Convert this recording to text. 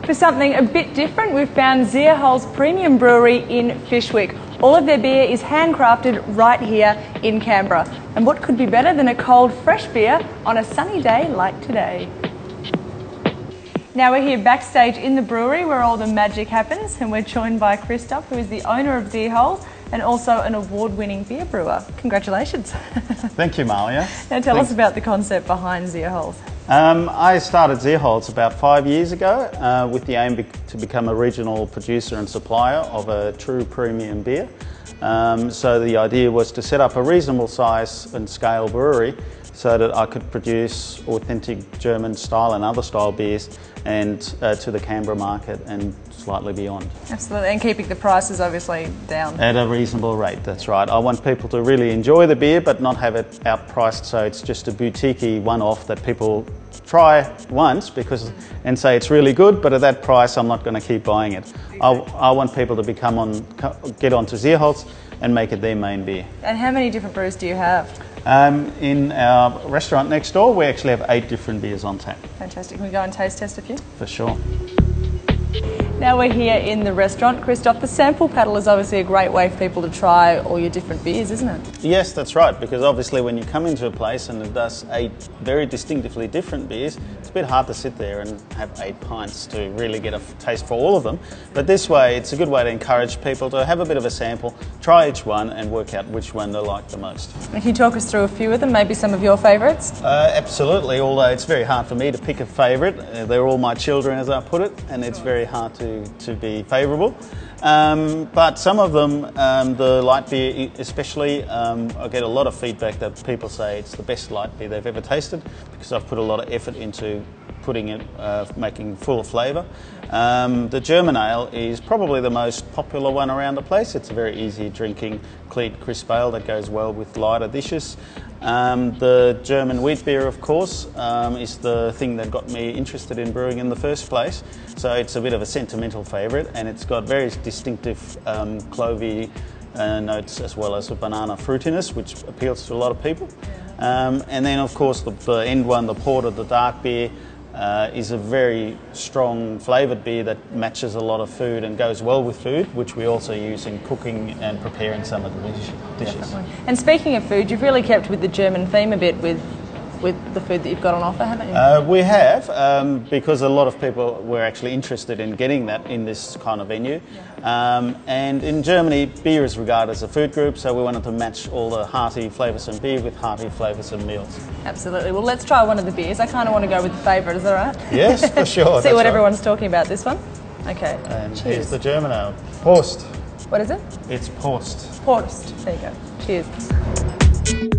For something a bit different, we've found Zierholz Premium Brewery in Fyshwick. All of their beer is handcrafted right here in Canberra. And what could be better than a cold, fresh beer on a sunny day like today? Now we're here backstage in the brewery where all the magic happens, and we're joined by Christoph, who is the owner of Zierholz and also an award-winning beer brewer. Congratulations. Thank you, Malia. Now tell us about the concept behind Zierholz. I started Zierholz about 5 years ago with the aim to become a regional producer and supplier of a true premium beer. So the idea was to set up a reasonable size and scale brewery so that I could produce authentic German style and other style beers and to the Canberra market and slightly beyond. Absolutely, and keeping the prices obviously down. At a reasonable rate, that's right. I want people to really enjoy the beer but not have it outpriced, so it's just a boutique-y one-off that people try once and say it's really good, but at that price I'm not going to keep buying it. I want people to get onto Zierholz and make it their main beer. And how many different brews do you have? In our restaurant next door we actually have 8 different beers on tap. Fantastic. Can we go and taste test a few? For sure. Now we're here in the restaurant. Christoph, the sample paddle is obviously a great way for people to try all your different beers, isn't it? Yes, that's right, because obviously when you come into a place and it does 8 very distinctively different beers, it's a bit hard to sit there and have 8 pints to really get a taste for all of them. But this way, it's a good way to encourage people to have a bit of a sample, try each one and work out which one they like the most. Can you talk us through a few of them, maybe some of your favourites? Absolutely, although it's very hard for me to pick a favourite. They're all my children, as I put it, and it's very hard to be favourable. But some of them, the light beer especially, I get a lot of feedback that people say it's the best light beer they've ever tasted because I've put a lot of effort into putting it, making full of flavour. The German ale is probably the most popular one around the place. It's a very easy drinking, clean, crisp ale that goes well with lighter dishes. The German wheat beer, of course, is the thing that got me interested in brewing in the first place. So it's a bit of a sentimental favourite, and it's got very distinctive clovey notes as well as a banana fruitiness, which appeals to a lot of people. And then, of course, the end one, the porter, the dark beer, is a very strong flavoured beer that matches a lot of food and goes well with food, which we also use in cooking and preparing some of the dishes. Definitely. And speaking of food, you've really kept with the German theme a bit with the food that you've got on offer, haven't you? We have, because a lot of people were actually interested in getting that in this kind of venue. And in Germany, beer is regarded as a food group, so we wanted to match all the hearty flavoursome beer with hearty flavoursome meals. Absolutely. Well, let's try one of the beers. I kind of want to go with the favourite, is that all right? Yes, for sure. See what everyone's talking about, this one? Okay. And cheers. Here's the German ale. Prost. What is it? It's Prost. Prost. There you go. Cheers.